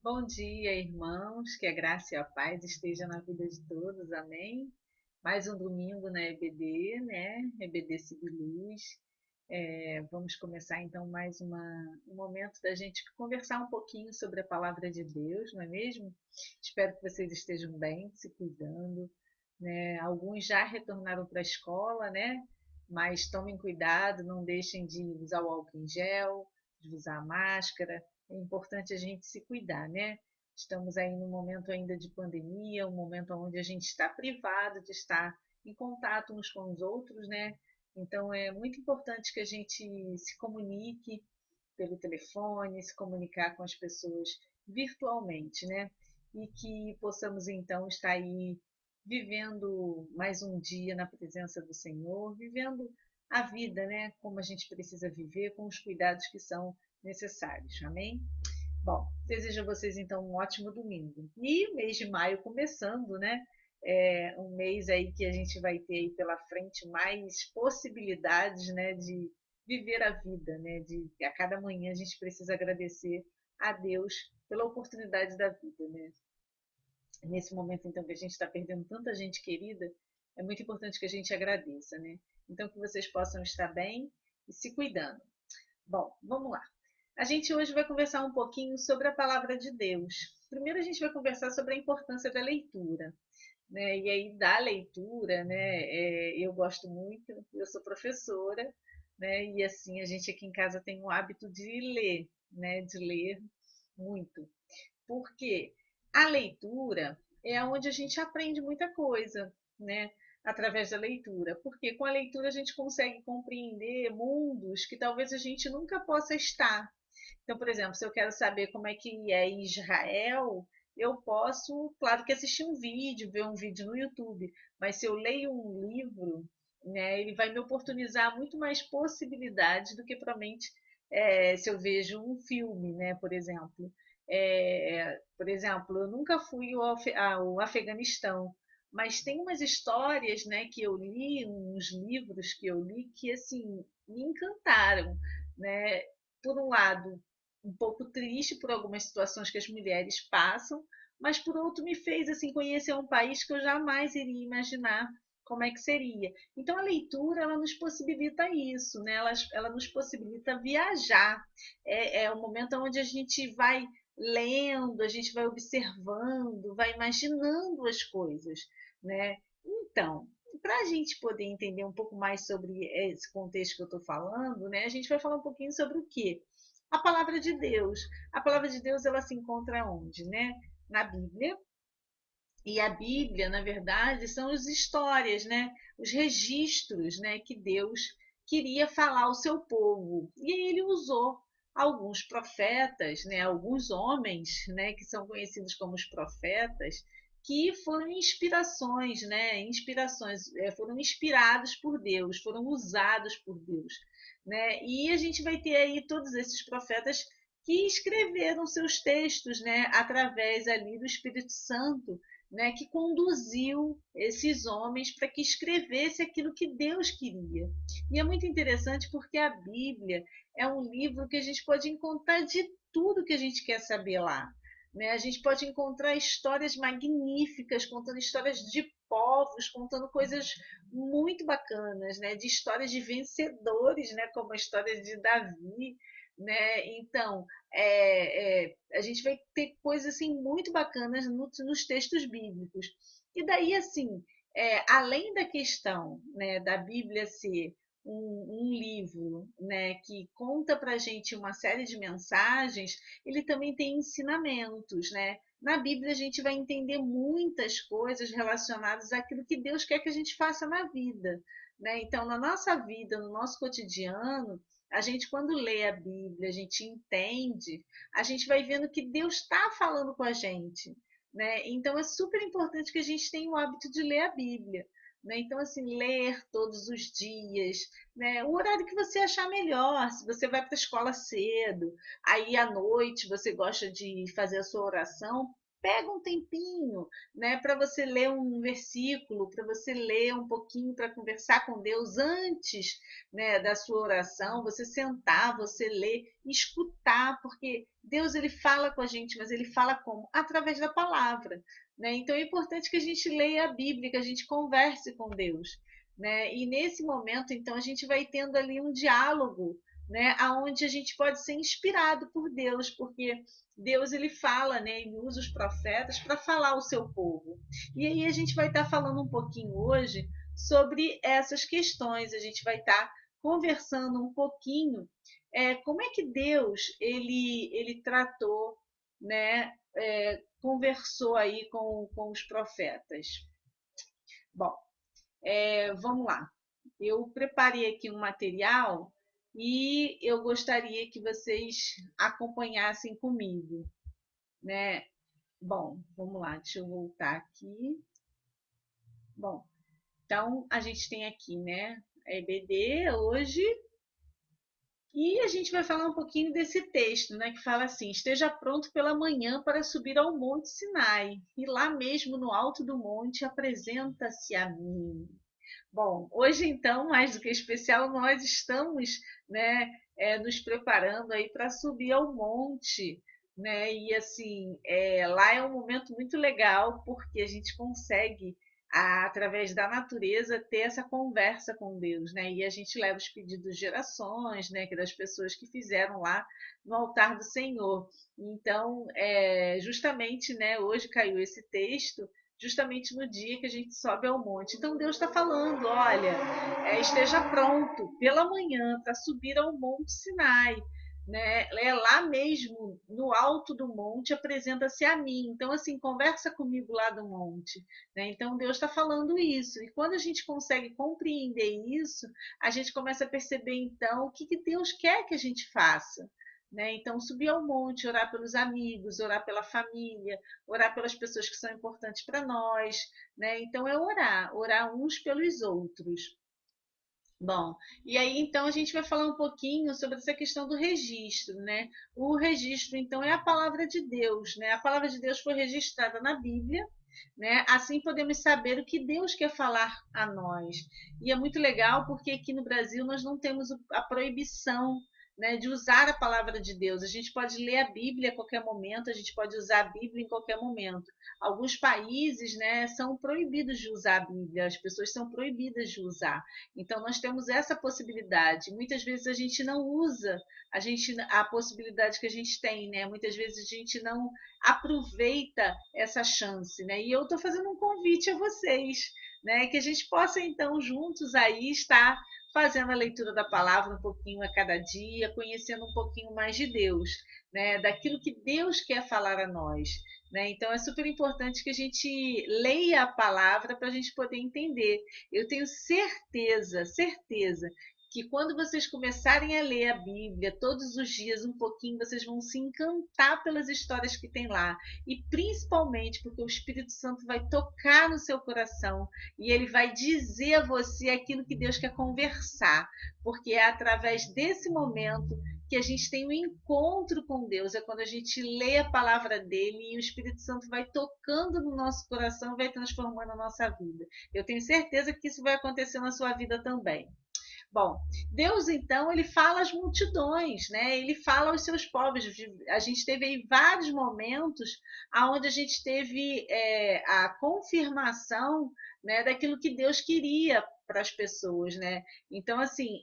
Bom dia, irmãos, que a graça e a paz esteja na vida de todos, amém? Mais um domingo na EBD, né? EBD Cibiluz. Vamos começar então um momento da gente conversar um pouquinho sobre a palavra de Deus, não é mesmo? Espero que vocês estejam bem, se cuidando, né? Alguns já retornaram para a escola, né? Mas tomem cuidado, não deixem de usar o álcool em gel, de usar a máscara. É importante a gente se cuidar, né? Estamos aí num momento ainda de pandemia, um momento onde a gente está privado de estar em contato uns com os outros, né? Então é muito importante que a gente se comunique pelo telefone, se comunicar com as pessoas virtualmente, né? E que possamos então estar aí vivendo mais um dia na presença do Senhor, vivendo a vida, né? Como a gente precisa viver, com os cuidados que são necessários. Amém? Bom, desejo a vocês então um ótimo domingo. E o mês de maio começando, né? É um mês aí que a gente vai ter aí pela frente mais possibilidades, né, de viver a vida, né? De a cada manhã a gente precisa agradecer a Deus pela oportunidade da vida, né? Nesse momento então que a gente está perdendo tanta gente querida, é muito importante que a gente agradeça, né? Então que vocês possam estar bem e se cuidando. Bom, vamos lá. A gente hoje vai conversar um pouquinho sobre a palavra de Deus. Primeiro a gente vai conversar sobre a importância da leitura, né? E aí da leitura, né? Eu gosto muito, eu sou professora, né? E assim a gente aqui em casa tem o hábito de ler, né? De ler muito, porque a leitura é onde a gente aprende muita coisa, né? Através da leitura, porque com a leitura a gente consegue compreender mundos que talvez a gente nunca possa estar. Então, por exemplo, se eu quero saber como é que é Israel, eu posso, claro que assistir um vídeo, ver um vídeo no YouTube, mas se eu leio um livro, né, ele vai me oportunizar muito mais possibilidades do que provavelmente se eu vejo um filme, né, por exemplo. Eu nunca fui ao Afeganistão, mas tem umas histórias, né, que eu li, uns livros que eu li que assim me encantaram, né? Por um lado, um pouco triste por algumas situações que as mulheres passam, mas por outro me fez assim conhecer um país que eu jamais iria imaginar como é que seria. Então a leitura ela nos possibilita isso, né? Ela nos possibilita viajar. É o momento onde a gente vai lendo, a gente vai observando, vai imaginando as coisas, né? Então, para a gente poder entender um pouco mais sobre esse contexto que eu estou falando, né, a gente vai falar um pouquinho sobre o quê? A palavra de Deus. A palavra de Deus ela se encontra onde, né? Na Bíblia. E a Bíblia, na verdade, são as histórias, né? Os registros, né, que Deus queria falar ao seu povo. E ele usou alguns profetas, né, alguns homens, né, que são conhecidos como os profetas, que foram inspirações, né, foram inspirados por Deus, foram usados por Deus, né? E a gente vai ter aí todos esses profetas que escreveram seus textos, né, através ali do Espírito Santo, né, que conduziu esses homens para que escrevesse aquilo que Deus queria. E é muito interessante porque a Bíblia é um livro que a gente pode encontrar de tudo que a gente quer saber lá. Né? A gente pode encontrar histórias magníficas, contando histórias de povos, contando coisas muito bacanas, né? De histórias de vencedores, né? Como a história de Davi, né? Então, a gente vai ter coisas assim muito bacanas nos textos bíblicos. E daí, assim, além da questão, né, da Bíblia ser um livro, né, que conta para a gente uma série de mensagens, ele também tem ensinamentos, né? Na Bíblia a gente vai entender muitas coisas relacionadas àquilo que Deus quer que a gente faça na vida, né? Então, na nossa vida, no nosso cotidiano, a gente quando lê a Bíblia, a gente entende, a gente vai vendo que Deus está falando com a gente, né? Então é super importante que a gente tenha o hábito de ler a Bíblia, né? Então assim, ler todos os dias, né? O horário que você achar melhor, se você vai para a escola cedo, aí à noite você gosta de fazer a sua oração, pega um tempinho, né, para você ler um versículo, para você ler um pouquinho, para conversar com Deus antes, né, da sua oração, você sentar, você ler, escutar, porque Deus ele fala com a gente, mas ele fala como? Através da palavra, né? Então é importante que a gente leia a Bíblia, que a gente converse com Deus, né? E nesse momento, então, a gente vai tendo ali um diálogo, né, aonde a gente pode ser inspirado por Deus, porque Deus ele fala, né, ele usa os profetas para falar ao seu povo. E aí a gente vai estar falando um pouquinho hoje sobre essas questões. A gente vai estar conversando um pouquinho como é que Deus ele tratou, né, conversou aí com os profetas. Bom, vamos lá. Eu preparei aqui um material e eu gostaria que vocês acompanhassem comigo, né? Bom, vamos lá, deixa eu voltar aqui. Bom, então a gente tem aqui, né, a EBD hoje e a gente vai falar um pouquinho desse texto, né, que fala assim: esteja pronto pela manhã para subir ao Monte Sinai, e lá mesmo no alto do monte apresenta-se a mim. Bom, hoje então, mais do que especial, nós estamos, né, nos preparando aí para subir ao monte, né? E assim, lá é um momento muito legal porque a gente consegue, através da natureza, ter essa conversa com Deus, né? E a gente leva os pedidos de orações, né, que das pessoas que fizeram lá no altar do Senhor. Então, justamente, né, hoje caiu esse texto justamente no dia que a gente sobe ao monte. Então Deus está falando, olha, esteja pronto pela manhã para subir ao Monte Sinai. Né? É lá mesmo, no alto do monte, apresenta-se a mim. Então, assim, conversa comigo lá do monte. Né? Então, Deus está falando isso. E quando a gente consegue compreender isso, a gente começa a perceber, então, o que Deus quer que a gente faça. Né? Então, subir ao monte, orar pelos amigos, orar pela família, orar pelas pessoas que são importantes para nós, né? Então é orar uns pelos outros. Bom, e aí então a gente vai falar um pouquinho sobre essa questão do registro, né? O registro então é a palavra de Deus, né? A palavra de Deus foi registrada na Bíblia, né? Assim podemos saber o que Deus quer falar a nós. E é muito legal porque aqui no Brasil nós não temos a proibição, né, de usar a palavra de Deus. A gente pode ler a Bíblia a qualquer momento, a gente pode usar a Bíblia em qualquer momento. Alguns países, né, são proibidos de usar a Bíblia, as pessoas são proibidas de usar. Então nós temos essa possibilidade. Muitas vezes a gente não usa a possibilidade que a gente tem, né? Muitas vezes a gente não aproveita essa chance, né? E eu estou fazendo um convite a vocês, né? Que a gente possa então juntos aí estar fazendo a leitura da palavra um pouquinho a cada dia, conhecendo um pouquinho mais de Deus, né? Daquilo que Deus quer falar a nós. Né? Então é super importante que a gente leia a palavra para a gente poder entender. Eu tenho certeza que quando vocês começarem a ler a Bíblia todos os dias um pouquinho, vocês vão se encantar pelas histórias que tem lá. E principalmente porque o Espírito Santo vai tocar no seu coração e ele vai dizer a você aquilo que Deus quer conversar. Porque é através desse momento que a gente tem um encontro com Deus, é quando a gente lê a palavra dele e o Espírito Santo vai tocando no nosso coração e vai transformando a nossa vida. Eu tenho certeza que isso vai acontecer na sua vida também. Bom, Deus então ele fala às multidões, né? Ele fala aos seus povos. A gente teve aí vários momentos onde a gente teve a confirmação, né, daquilo que Deus queria para as pessoas, né? Então assim,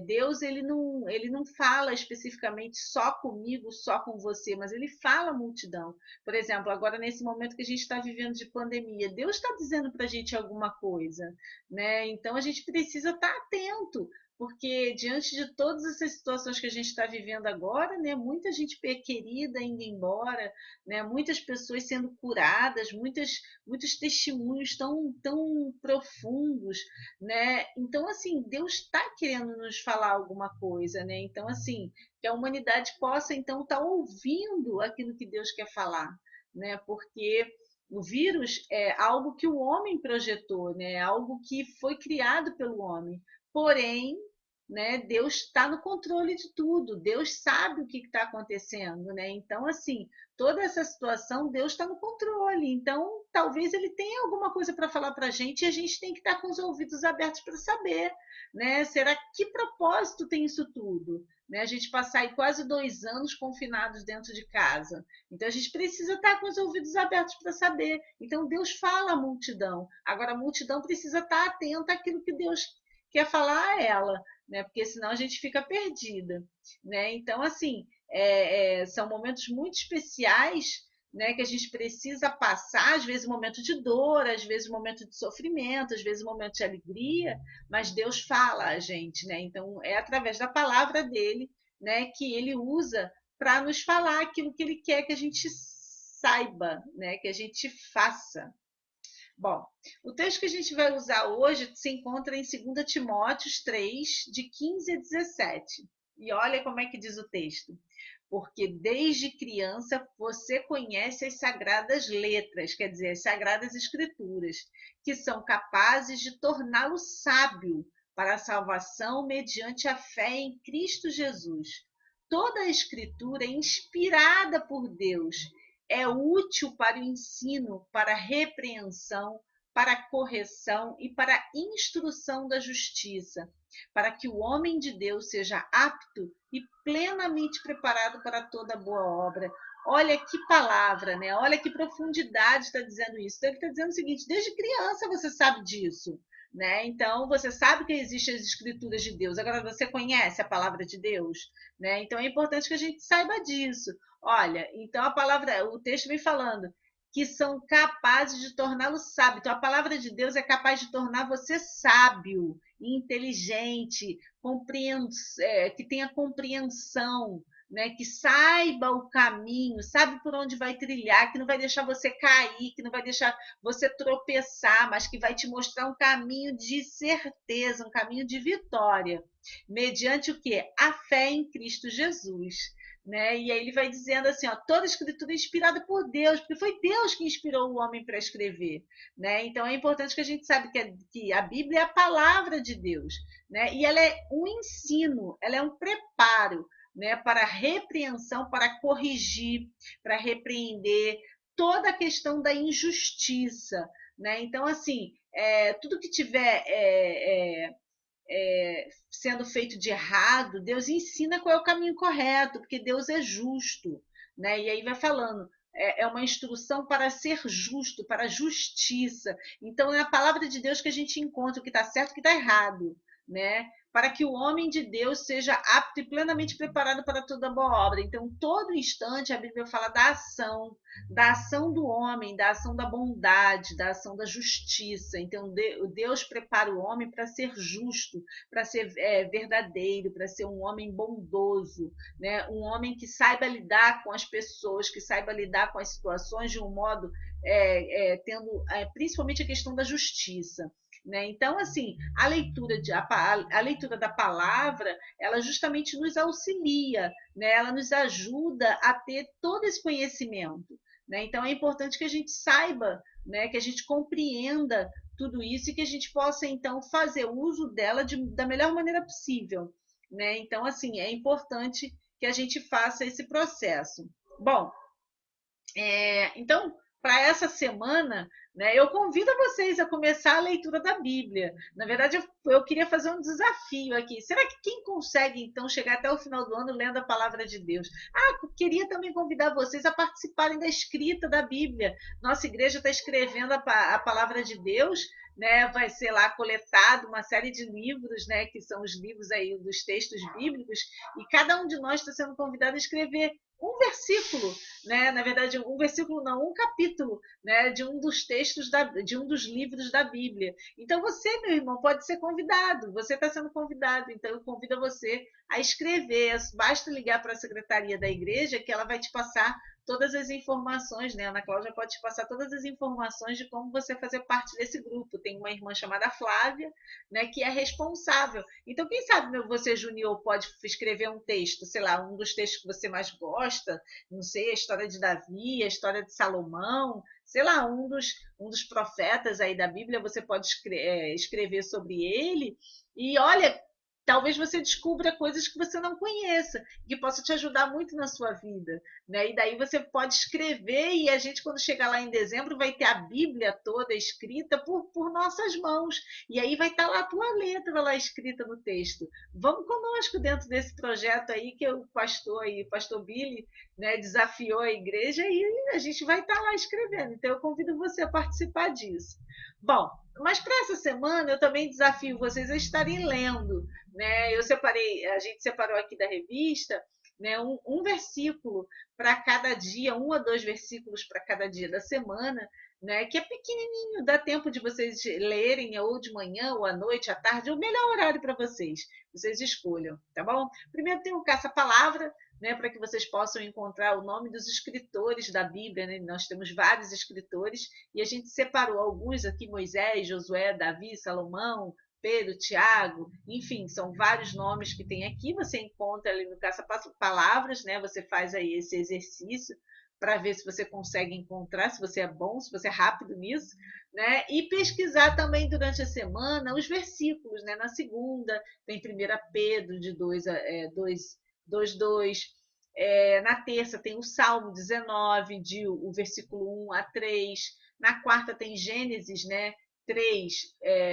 Deus ele não fala especificamente só comigo, só com você, mas ele fala à multidão. Por exemplo, agora nesse momento que a gente está vivendo de pandemia, Deus está dizendo para a gente alguma coisa, né? Então a gente precisa estar atento, porque diante de todas essas situações que a gente está vivendo agora, né, muita gente querida indo embora, né, muitas pessoas sendo curadas, muitos testemunhos tão profundos, né? Então assim, Deus está querendo nos falar alguma coisa, né? Então assim, que a humanidade possa então estar ouvindo aquilo que Deus quer falar, né? Porque o vírus é algo que o homem projetou, né? Algo que foi criado pelo homem. Porém, né? Deus está no controle de tudo, Deus sabe o que está acontecendo, né? Então, assim, toda essa situação, Deus está no controle. Então, talvez ele tenha alguma coisa para falar para a gente e a gente tem que estar com os ouvidos abertos para saber, né? Será que propósito tem isso tudo? Né? A gente passar aí quase 2 anos confinados dentro de casa. Então, a gente precisa estar com os ouvidos abertos para saber. Então, Deus fala à multidão. Agora, a multidão precisa estar atenta àquilo que Deus quer falar a ela, né? Porque senão a gente fica perdida, né? Então, assim, são momentos muito especiais, né, que a gente precisa passar, às vezes um momento de dor, às vezes um momento de sofrimento, às vezes um momento de alegria, mas Deus fala a gente, né? Então é através da palavra dele, né, que ele usa para nos falar aquilo que ele quer que a gente saiba, né, que a gente faça. Bom, o texto que a gente vai usar hoje se encontra em 2 Timóteo 3, de 15 a 17. E olha como é que diz o texto. Porque desde criança você conhece as sagradas letras, quer dizer, as sagradas escrituras, que são capazes de torná-lo sábio para a salvação mediante a fé em Cristo Jesus. Toda a escritura é inspirada por Deus, é útil para o ensino, para a repreensão, para a correção e para a instrução da justiça, para que o homem de Deus seja apto e plenamente preparado para toda boa obra. Olha que palavra, né? Olha que profundidade está dizendo isso. Então, ele está dizendo o seguinte: desde criança você sabe disso. Né? Então, você sabe que existem as escrituras de Deus. Agora, você conhece a palavra de Deus? Né? Então, é importante que a gente saiba disso. Olha, então a palavra, o texto vem falando que são capazes de torná-lo sábio. Então, a palavra de Deus é capaz de tornar você sábio, inteligente, que tenha compreensão, né? Que saiba o caminho, sabe por onde vai trilhar, que não vai deixar você cair, que não vai deixar você tropeçar, mas que vai te mostrar um caminho de certeza, um caminho de vitória, mediante o quê? A fé em Cristo Jesus. Né? E aí ele vai dizendo assim, ó, toda a escritura é inspirada por Deus, porque foi Deus que inspirou o homem para escrever, né? Então é importante que a gente saiba que a Bíblia é a palavra de Deus, né? E ela é um ensino, ela é um preparo, né, para repreensão, para corrigir, para repreender toda a questão da injustiça, né? Então assim, tudo que tiver sendo feito de errado, Deus ensina qual é o caminho correto, porque Deus é justo, né? E aí vai falando, é uma instrução para ser justo, para a justiça. Então é a palavra de Deus que a gente encontra o que está certo e o que está errado, né? Para que o homem de Deus seja apto e plenamente preparado para toda boa obra. Então, todo instante a Bíblia fala da ação do homem, da ação da bondade, da ação da justiça. Então, Deus prepara o homem para ser justo, para ser verdadeiro, para ser um homem bondoso, né? Um homem que saiba lidar com as pessoas, que saiba lidar com as situações de um modo tendo principalmente a questão da justiça. Né? Então, assim, a leitura da palavra, ela justamente nos auxilia, né? Ela nos ajuda a ter todo esse conhecimento. Né? Então, é importante que a gente saiba, né? Que a gente compreenda tudo isso e que a gente possa, então, fazer uso dela da melhor maneira possível. Né? Então, assim, é importante que a gente faça esse processo. Bom, então, para essa semana, né, eu convido vocês a começar a leitura da Bíblia. Na verdade, eu queria fazer um desafio aqui. Será que quem consegue, então, chegar até o final do ano lendo a palavra de Deus? Queria também convidar vocês a participarem da escrita da Bíblia. Nossa igreja está escrevendo a palavra de Deus, né? Vai ser lá coletado uma série de livros, né? Que são os livros aí dos textos bíblicos, e cada um de nós está sendo convidado a escrever um versículo, né? Na verdade, um versículo não, um capítulo, né? De um dos textos de um dos livros da Bíblia. Então você, meu irmão, pode ser convidado. Você está sendo convidado. Então eu convido você a escrever. Basta ligar para a secretaria da igreja que ela vai te passar todas as informações, né? A Ana Cláudia pode te passar todas as informações de como você fazer parte desse grupo. Tem uma irmã chamada Flávia, né? Que é responsável. Então, quem sabe você, Junior, pode escrever um texto, sei lá, um dos textos que você mais gosta, não sei, a história de Davi, a história de Salomão, sei lá, um dos profetas aí da Bíblia, você pode escrever sobre ele. E olha, talvez você descubra coisas que você não conheça, que possa te ajudar muito na sua vida, né? E daí você pode escrever e a gente, quando chegar lá em dezembro, vai ter a Bíblia toda escrita por nossas mãos. E aí vai estar lá a tua letra lá escrita no texto. Vamos conosco dentro desse projeto aí que o pastor aí, o pastor Billy, né, desafiou a igreja e a gente vai estar lá escrevendo. Então eu convido você a participar disso. Bom, mas para essa semana eu também desafio vocês a estarem lendo, né? Eu separei, a gente separou aqui da revista, né, um versículo para cada dia, um ou dois versículos para cada dia da semana, né, que é pequenininho, dá tempo de vocês lerem ou de manhã, ou à noite, à tarde, o melhor horário para vocês. Vocês escolham, tá bom? Primeiro tem o caça-palavra, né, para que vocês possam encontrar o nome dos escritores da Bíblia. Né? Nós temos vários escritores e a gente separou alguns aqui: Moisés, Josué, Davi, Salomão, Pedro, Tiago, enfim, são vários nomes que tem aqui. Você encontra ali no caça-palavras, né? Você faz aí esse exercício para ver se você consegue encontrar, se você é bom, se você é rápido nisso, né? E pesquisar também durante a semana os versículos, né? Na segunda tem 1 Pedro de 2, na terça tem o Salmo 19, o versículo 1 a 3. Na quarta tem Gênesis, né? 3,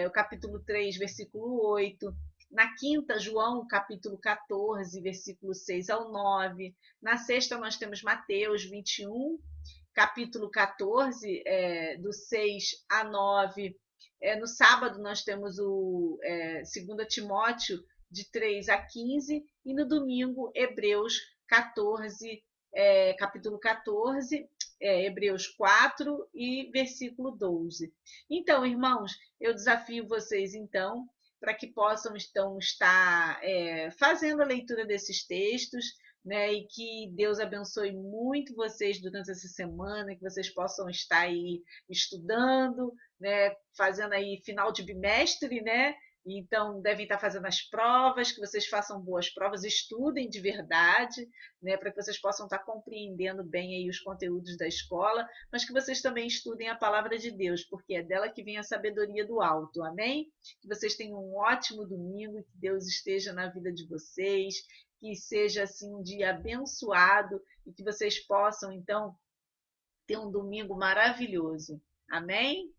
o capítulo 3, versículo 8. Na quinta, João, capítulo 14, versículo 6 ao 9. Na sexta, nós temos Mateus 21, capítulo 14, do 6 a 9. No sábado, nós temos o 2 Timóteo, de 3 a 15. E no domingo, Hebreus 14, capítulo 14, Hebreus 4 e versículo 12. Então, irmãos, eu desafio vocês, então, para que possam então estar fazendo a leitura desses textos, né, e que Deus abençoe muito vocês durante essa semana, que vocês possam estar aí estudando, né, fazendo aí final de bimestre, né? Então, devem estar fazendo as provas, que vocês façam boas provas, estudem de verdade, né, para que vocês possam estar compreendendo bem aí os conteúdos da escola, mas que vocês também estudem a palavra de Deus, porque é dela que vem a sabedoria do alto, amém? Que vocês tenham um ótimo domingo, que Deus esteja na vida de vocês, que seja assim um dia abençoado e que vocês possam, então, ter um domingo maravilhoso. Amém?